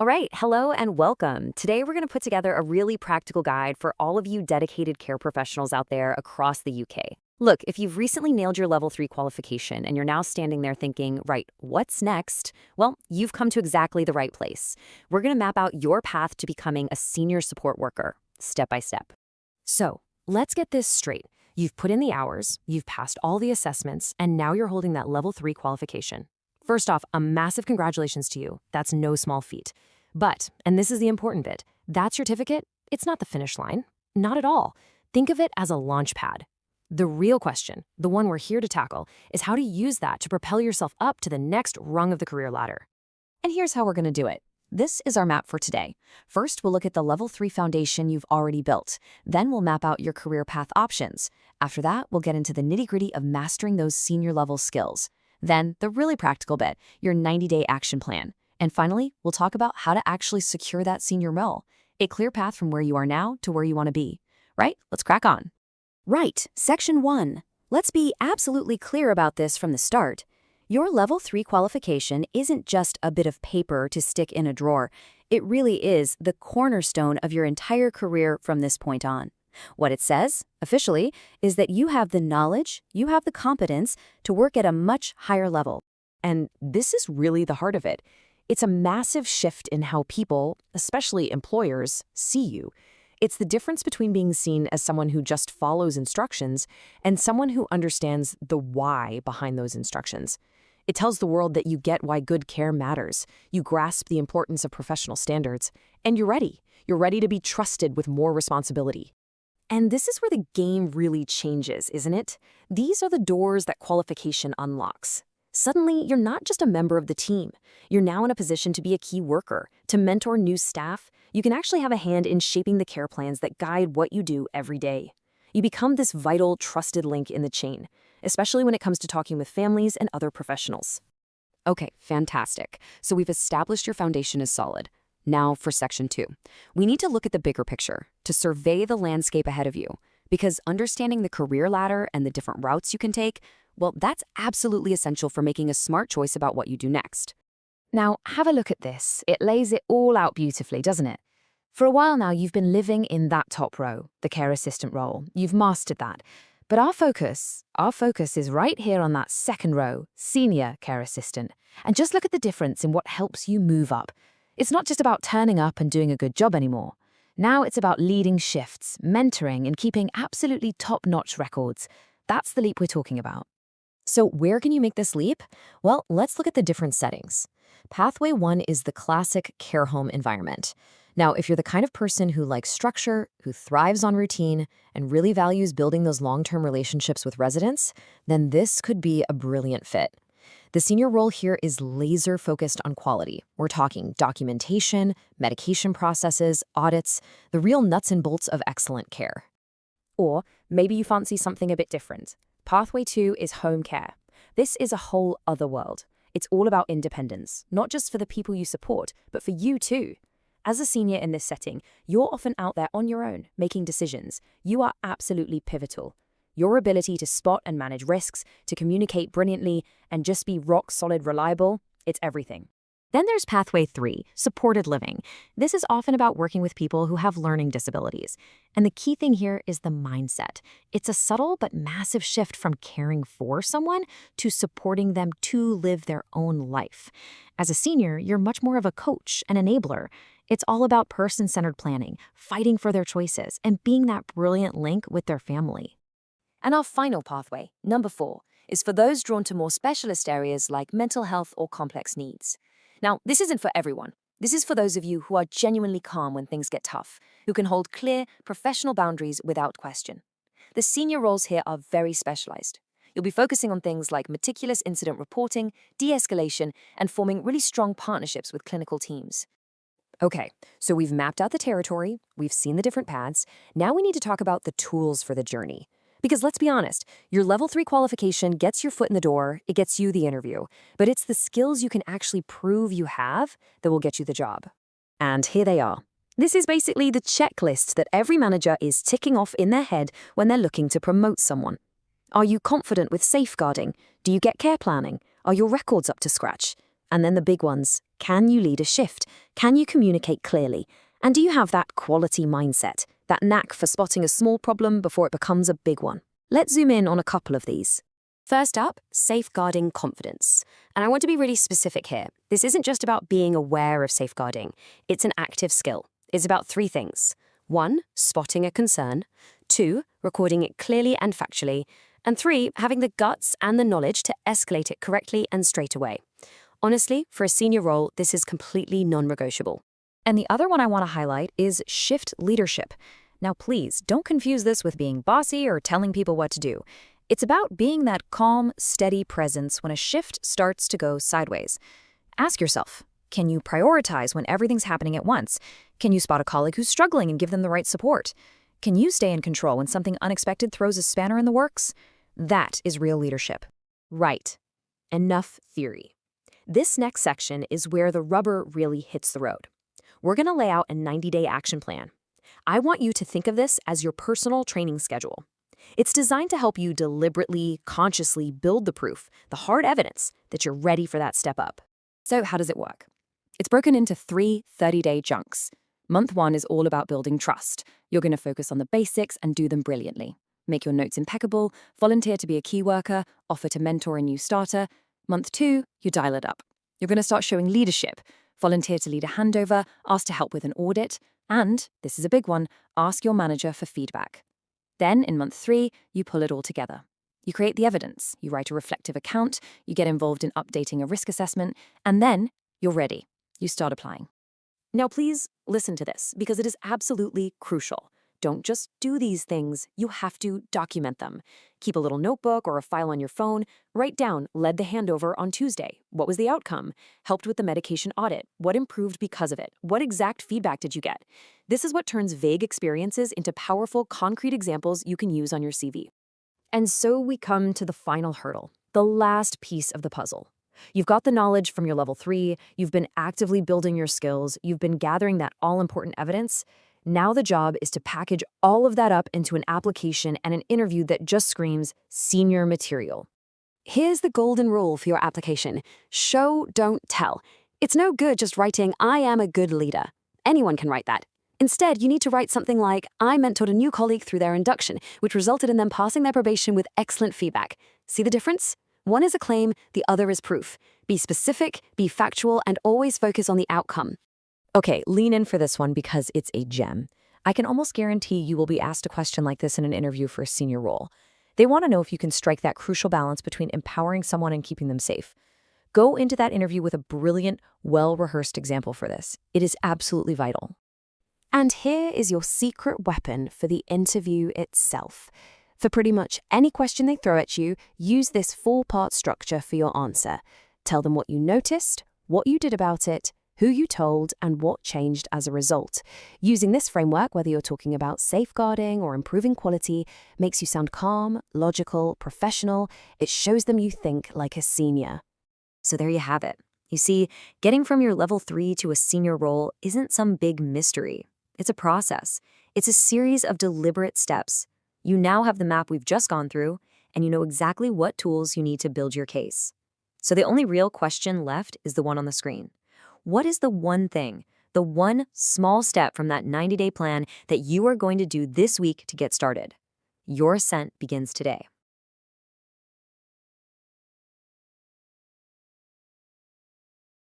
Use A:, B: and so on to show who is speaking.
A: All right, hello and welcome. Today we're going to put together a really practical guide for all of you dedicated care professionals out there across the UK. Look, if you've recently nailed your level 3 qualification and you're now standing there thinking, right, what's next? Well, you've come to exactly the right place. We're going to map out your path to becoming a senior support worker, step by step. So, let's get this straight. You've put in the hours, you've passed all the assessments, and now you're holding that level 3 qualification. First off, a massive congratulations to you. That's no small feat. But, and this is the important bit, that certificate, it's not the finish line. Not at all. Think of it as a launch pad. The real question, the one we're here to tackle, is how to use that to propel yourself up to the next rung of the career ladder. And here's how we're going to do it. This is our map for today. First, we'll look at the level 3 foundation you've already built. Then we'll map out your career path options. After that, we'll get into the nitty-gritty of mastering those senior level skills. Then, the really practical bit, your 90-day action plan. And finally, we'll talk about how to actually secure that senior role, a clear path from where you are now to where you want to be. Right? Let's crack on. Right, Section 1. Let's be absolutely clear about this from the start. Your Level 3 qualification isn't just a bit of paper to stick in a drawer. It really is the cornerstone of your entire career from this point on. What it says, officially, is that you have the knowledge, you have the competence to work at a much higher level. And this is really the heart of it. It's a massive shift in how people, especially employers, see you. It's the difference between being seen as someone who just follows instructions and someone who understands the why behind those instructions. It tells the world that you get why good care matters, you grasp the importance of professional standards, and you're ready. You're ready to be trusted with more responsibility. And this is where the game really changes, isn't it? These are the doors that qualification unlocks. Suddenly, you're not just a member of the team. You're now in a position to be a key worker, to mentor new staff. You can actually have a hand in shaping the care plans that guide what you do every day. You become this vital, trusted link in the chain, especially when it comes to talking with families and other professionals. Okay, fantastic. So we've established your foundation is solid. Now for Section 2. We need to look at the bigger picture, to survey the landscape ahead of you, because understanding the career ladder and the different routes you can take, well, that's absolutely essential for making a smart choice about what you do next. Now, have a look at this. It lays it all out beautifully, doesn't it? For a while now, you've been living in that top row, the care assistant role. You've mastered that. But our focus is right here on that second row, senior care assistant. And just look at the difference in what helps you move up. It's not just about turning up and doing a good job anymore. Now it's about leading shifts, mentoring, and keeping absolutely top-notch records. That's the leap we're talking about. So where can you make this leap? Well, let's look at the different settings. Pathway 1 is the classic care home environment. Now, if you're the kind of person who likes structure, who thrives on routine, and really values building those long-term relationships with residents, then this could be a brilliant fit. The senior role here is laser-focused on quality. We're talking documentation, medication processes, audits, the real nuts and bolts of excellent care. Or maybe you fancy something a bit different. Pathway 2 is home care. This is a whole other world. It's all about independence, not just for the people you support, but for you too. As a senior in this setting, you're often out there on your own, making decisions. You are absolutely pivotal. Your ability to spot and manage risks, to communicate brilliantly, and just be rock-solid reliable, it's everything. Then there's Pathway 3, supported living. This is often about working with people who have learning disabilities. And the key thing here is the mindset. It's a subtle but massive shift from caring for someone to supporting them to live their own life. As a senior, you're much more of a coach, an enabler. It's all about person-centered planning, fighting for their choices, and being that brilliant link with their family. And our final pathway, number 4, is for those drawn to more specialist areas like mental health or complex needs. Now, this isn't for everyone. This is for those of you who are genuinely calm when things get tough, who can hold clear, professional boundaries without question. The senior roles here are very specialized. You'll be focusing on things like meticulous incident reporting, de-escalation, and forming really strong partnerships with clinical teams. Okay, so we've mapped out the territory, we've seen the different paths. Now we need to talk about the tools for the journey. Because let's be honest, your level 3 qualification gets your foot in the door, it gets you the interview, but it's the skills you can actually prove you have that will get you the job. And here they are. This is basically the checklist that every manager is ticking off in their head when they're looking to promote someone. Are you confident with safeguarding? Do you get care planning? Are your records up to scratch?
B: And then the big ones. Can you lead a shift? Can you communicate clearly? And do you have that quality mindset, that knack for spotting a small problem before it becomes a big one? Let's zoom in on a couple of these.
C: First up, safeguarding confidence. And I want to be really specific here. This isn't just about being aware of safeguarding. It's an active skill. It's about 3 things. 1, spotting a concern. 2, recording it clearly and factually. And 3, having the guts and the knowledge to escalate it correctly and straight away. Honestly, for a senior role, this is completely non-negotiable.
A: And the other one I want to highlight is shift leadership. Now, please, don't confuse this with being bossy or telling people what to do. It's about being that calm, steady presence when a shift starts to go sideways. Ask yourself, can you prioritize when everything's happening at once? Can you spot a colleague who's struggling and give them the right support? Can you stay in control when something unexpected throws a spanner in the works? That is real leadership.
C: Right. Enough theory. This next section is where the rubber really hits the road. We're going to lay out a 90-day action plan. I want you to think of this as your personal training schedule. It's designed to help you deliberately, consciously build the proof, the hard evidence that you're ready for that step up. So how does it work? It's broken into 3 30-day chunks. Month 1 is all about building trust. You're going to focus on the basics and do them brilliantly. Make your notes impeccable, volunteer to be a key worker, offer to mentor a new starter. Month 2, you dial it up. You're going to start showing leadership, volunteer to lead a handover, ask to help with an audit, and, this is a big one, ask your manager for feedback. Then, in month 3, you pull it all together. You create the evidence, you write a reflective account, you get involved in updating a risk assessment, and then you're ready. You start applying. Now, please listen to this, because it is absolutely crucial. Don't just do these things, you have to document them. Keep a little notebook or a file on your phone. Write down, led the handover on Tuesday. What was the outcome? Helped with the medication audit. What improved because of it? What exact feedback did you get? This is what turns vague experiences into powerful, concrete examples you can use on your CV. And so we come to the final hurdle, the last piece of the puzzle. You've got the knowledge from your level 3, you've been actively building your skills, you've been gathering that all-important evidence. Now the job is to package all of that up into an application and an interview that just screams senior material. Here's the golden rule for your application. Show, don't tell. It's no good just writing, I am a good leader. Anyone can write that. Instead, you need to write something like, I mentored a new colleague through their induction, which resulted in them passing their probation with excellent feedback. See the difference? One is a claim, the other is proof. Be specific, be factual, and always focus on the outcome.
A: Okay, lean in for this one because it's a gem. I can almost guarantee you will be asked a question like this in an interview for a senior role. They want to know if you can strike that crucial balance between empowering someone and keeping them safe. Go into that interview with a brilliant, well-rehearsed example for this. It is absolutely vital.
C: And here is your secret weapon for the interview itself. For pretty much any question they throw at you, use this 4-part structure for your answer. Tell them what you noticed, what you did about it, who you told, and what changed as a result. Using this framework, whether you're talking about safeguarding or improving quality, makes you sound calm, logical, professional. It shows them you think like a senior.
A: So there you have it. You see, getting from your level 3 to a senior role isn't some big mystery. It's a process. It's a series of deliberate steps. You now have the map we've just gone through, and you know exactly what tools you need to build your case. So the only real question left is the one on the screen. What is the one thing, the one small step from that 90-day plan that you are going to do this week to get started? Your ascent begins today.